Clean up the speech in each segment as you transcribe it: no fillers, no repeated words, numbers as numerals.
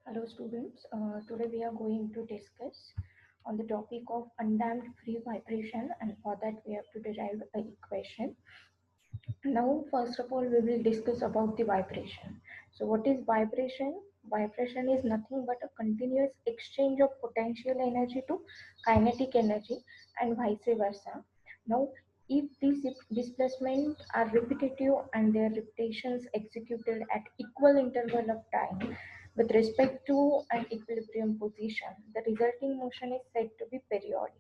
Hello students, today we are going to discuss on the topic of undamped free vibration, and for that we have to derive an equation. Now first of all we will discuss about the vibration. So what is vibration? Vibration is nothing but a continuous exchange of potential energy to kinetic energy and vice versa. Now if these displacements are repetitive and their repetitions executed at equal interval of time with respect to an equilibrium position, the resulting motion is said to be periodic.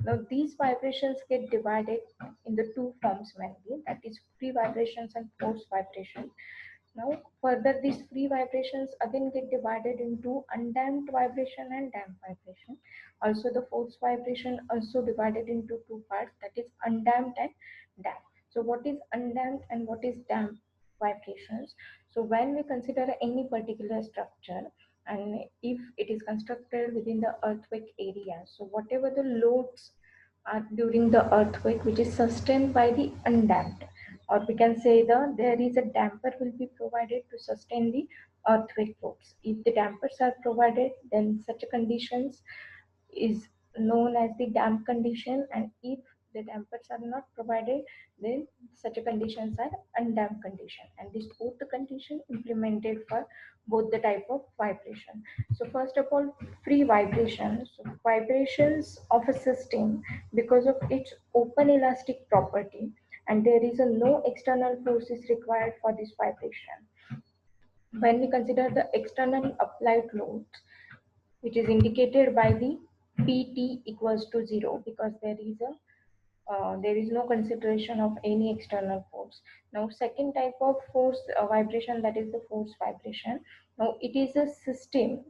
Now, these vibrations get divided in the two forms mainly, that is free vibrations and forced vibrations. Now, further, these free vibrations again get divided into undamped vibration and damped vibration. Also, the forced vibration also divided into two parts, that is undamped and damped. So, what is undamped and what is damped vibrations? So, when we consider any particular structure, and if it is constructed within the earthquake area, so whatever the loads are during the earthquake, which is sustained by the undamped, or we can say there is a damper will be provided to sustain the earthquake loads. If the dampers are provided, then such conditions is known as the damp condition, and if the dampers are not provided, then such a conditions are undamped condition, and this both the condition implemented for both the type of vibration. So first of all, free vibrations. So vibrations of a system, because of its open elastic property, and there is a no external force is required for this vibration. When we consider the externally applied load, which is indicated by the Pt equals to 0, because there is no consideration of any external force. Now, second type of force vibration, that is the force vibration. Now, it is a system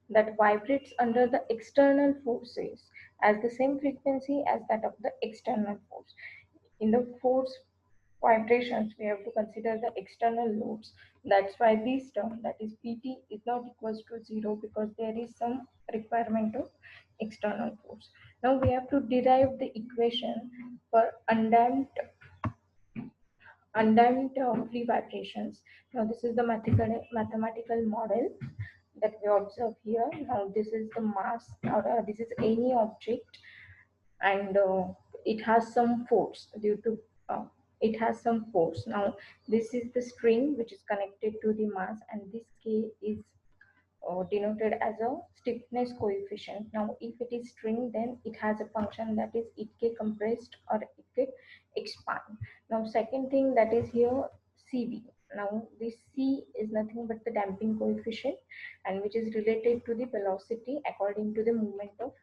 that vibrates under the external forces as the same frequency as that of the external force. In the force vibrations, we have to consider the external loads. That's why this term, that is Pt, is not equals to 0, because there is some requirement of external force. Now we have to derive the equation for undamped free vibrations. Now this is the mathematical model that we observe here. Now this is the mass, or this is any object, and it has some force due to uh, it has some force. Now this is the string which is connected to the mass, and this k is denoted as a stiffness coefficient. Now if it is string, then it has a function that is it k compressed or it k expand. Now second thing, that is here cv. Now this c is nothing but the damping coefficient, and which is related to the velocity according to the movement of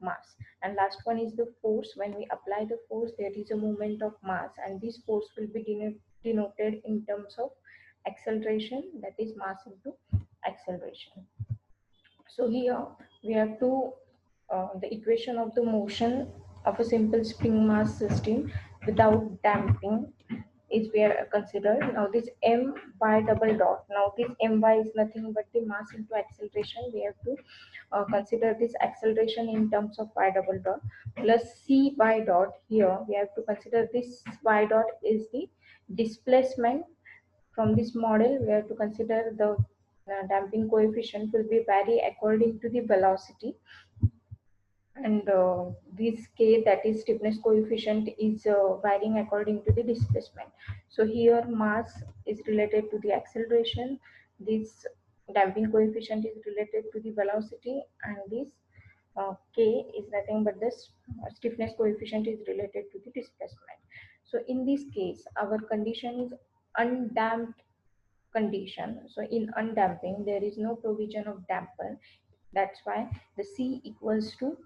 mass. And last one is the force. When we apply the force, there is a movement of mass, and this force will be denoted in terms of acceleration, that is mass into acceleration. So here we have to the equation of the motion of a simple spring mass system without damping is where considered. Now this m by double dot. Now this my is nothing but the mass into acceleration. We have to consider this acceleration in terms of y double dot plus c y dot. Here we have to consider this y dot is the displacement. From this model, we have to consider the damping coefficient will be vary according to the velocity, and this k, that is stiffness coefficient, is varying according to the displacement. So here mass is related to the acceleration, this damping coefficient is related to the velocity, and this k is nothing but this stiffness coefficient is related to the displacement. So in this case, our condition is undamped condition. So in undamping, there is no provision of damper. That's why the c equals to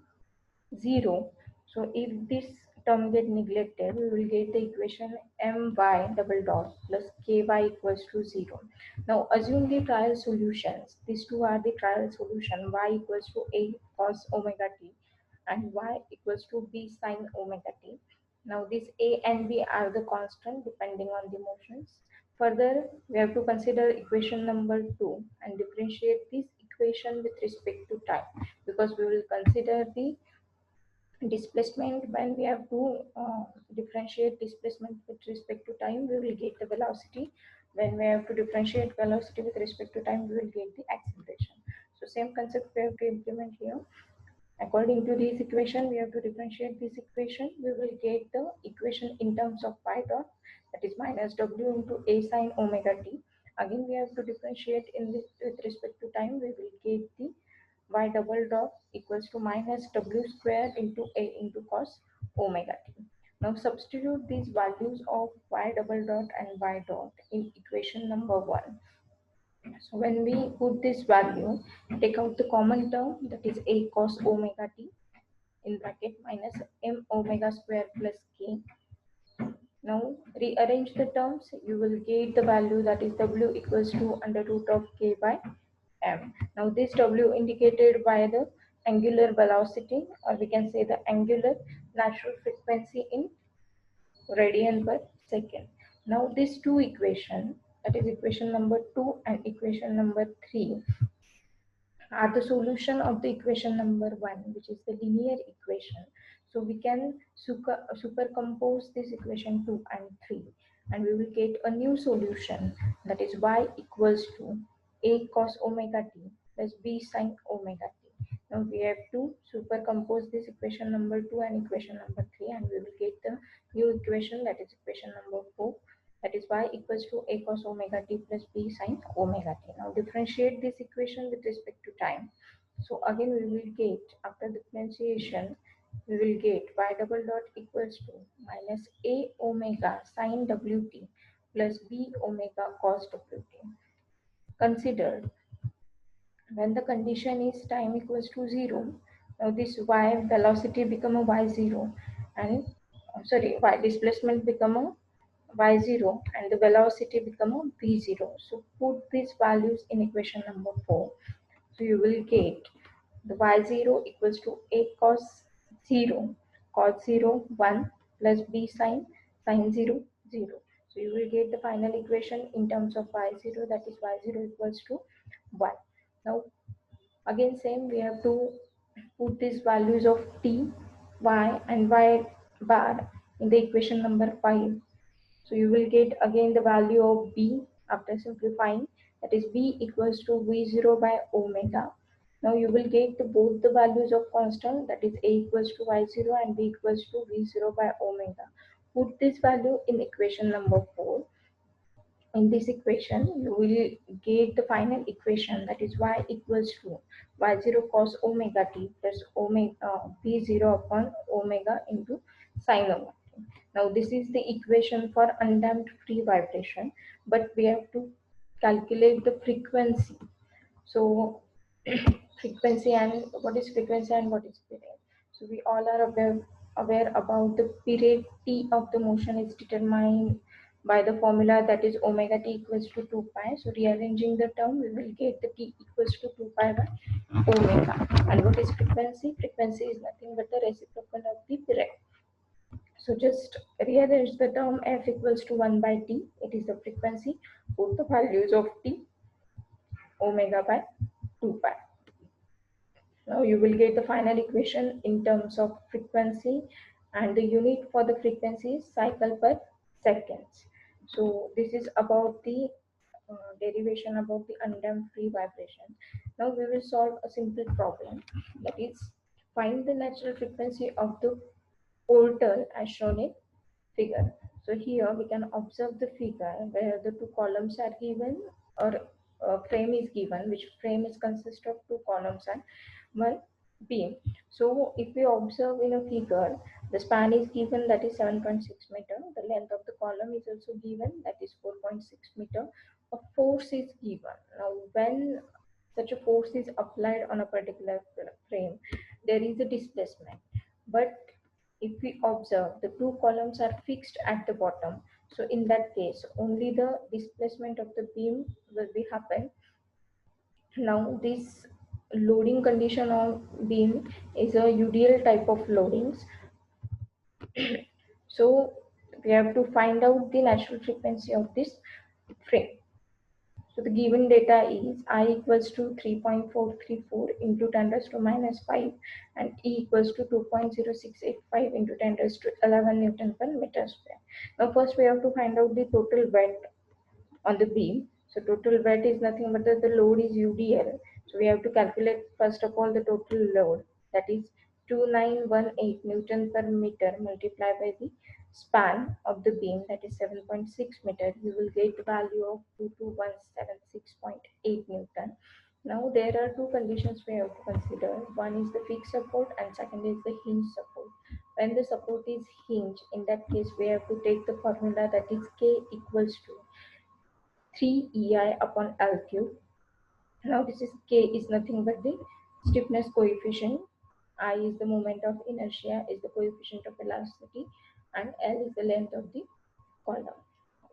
0. So if this term get neglected, we will get the equation my double dot plus ky equals to 0. Now assume the trial solutions. These two are the trial solution. Y equals to a cos omega t and y equals to b sine omega t. Now these a and b are the constant depending on the motions. Further, we have to consider equation number 2 and differentiate this equation with respect to time, because we will consider the displacement. When we have to differentiate displacement with respect to time, we will get the velocity. When we have to differentiate velocity with respect to time, we will get the acceleration. So same concept we have to implement here. According to this equation, we have to differentiate this equation. We will get the equation in terms of y dot, that is minus w into a sine omega t. Again, we have to differentiate in this with respect to time. We will get the y double dot equals to minus w square into a into cos omega t. Now substitute these values of y double dot and y dot in equation number 1. So when we put this value, take out the common term, that is a cos omega t in bracket minus m omega square plus k. Now rearrange the terms, you will get the value that is w equals to under root of k by m. Now this w indicated by the angular velocity, or we can say the angular natural frequency in radian per second. Now these two equation, that is equation number 2 and equation number 3, are the solution of the equation number 1, which is the linear equation. So we can supercompose this equation 2 and 3, and we will get a new solution, that is y equals to a cos omega t plus b sin omega t. Now we have to supercompose this equation number 2 and equation number 3, and we will get the new equation, that is equation number 4, that is y equals to a cos omega t plus b sin omega t. Now differentiate this equation with respect to time. So again we will get, after differentiation, we will get y double dot equals to minus a omega sin wt plus b omega cos wt. Consider when the condition is time equals to 0, now this y velocity become a y0, and sorry, y displacement become a y0, and the velocity become a v0. So put these values in equation number 4. So you will get the y0 equals to a cos 0, cos 0 1 plus b sin 0 0. So you will get the final equation in terms of y0, that is y0 equals to 1. Now again same, we have to put these values of t, y and y bar in the equation number 5. So you will get again the value of b after simplifying, that is b equals to v0 by omega. Now you will get both the values of constant, that is a equals to y0 and b equals to v0 by omega. Put this value in equation number 4. In this equation, you will get the final equation, that is y equals to y0 cos omega t plus omega p0 upon omega into sin omega. Now this is the equation for undamped free vibration, but we have to calculate the frequency. So frequency, and what is frequency and what is period? So we all are aware about the period t of the motion is determined by the formula, that is omega t equals to 2 pi. So rearranging the term, we will get the t equals to 2 pi by omega. And what is frequency? Frequency is nothing but the reciprocal of the period. So just rearrange the term f equals to 1 by t. It is the frequency. Put the values of t, omega by 2 pi. Now you will get the final equation in terms of frequency, and the unit for the frequency is cycle per seconds. So this is about the derivation about the undamped free vibration. Now we will solve a simple problem, that is find the natural frequency of the portal as shown in figure. So here we can observe the figure where the two columns are given, or a frame is given, which frame is consist of two columns and one beam. So if we observe in a figure, the span is given, that is 7.6 meter. The length of the column is also given, that is 4.6 meter. A force is given. Now when such a force is applied on a particular frame, there is a displacement. But if we observe, the two columns are fixed at the bottom. So in that case, only the displacement of the beam will be happen. Now this loading condition of beam is a UDL type of loadings. So we have to find out the natural frequency of this frame. So the given data is I equals to 3.434 into 10 raised to minus 5 and E equals to 2.0685 into 10 raised to 11 Newton per meter square. Now first we have to find out the total weight on the beam. So total weight is nothing but the load is UDL. So we have to calculate first of all the total load, that is 2918 Newton per meter multiplied by the span of the beam, that is 7.6 meter. You will get the value of 22176.8 Newton. Now there are two conditions we have to consider. One is the fixed support and second is the hinge support. When the support is hinge, in that case we have to take the formula, that is K equals to 3 EI upon L cube. Now this is K is nothing but the stiffness coefficient, I is the moment of inertia, is the coefficient of velocity, and L is the length of the column.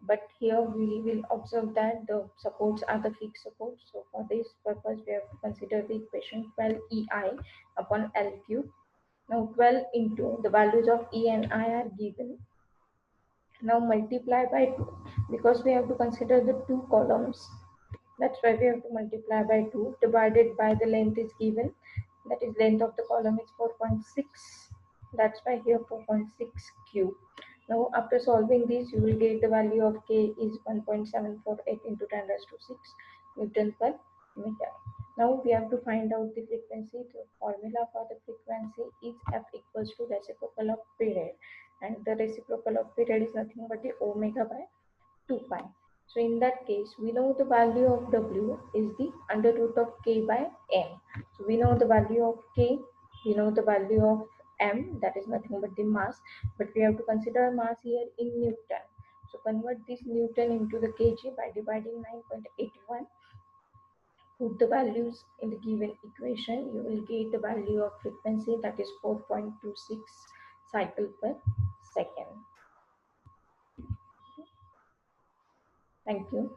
But here we will observe that the supports are the fixed supports. So for this purpose, we have to consider the equation 12 EI upon L cube. Now 12 into the values of E and I are given. Now multiply by 2 because we have to consider the two columns. That's why we have to multiply by 2 divided by the length is given. That is length of the column is 4.6. That's why here 4.6 cube. Now after solving this, you will get the value of K is 1.748 into 10 raised to 6 Newton per meter. Now we have to find out the frequency. The formula for the frequency is F equals to reciprocal of period. And the reciprocal of period is nothing but the omega by 2 pi. So in that case, we know the value of W is the under root of K by M. So we know the value of K, we know the value of M, that is nothing but the mass, but we have to consider mass here in Newton. So convert this Newton into the kg by dividing 9.81. Put the values in the given equation, you will get the value of frequency, that is 4.26 cycle per second. Thank you.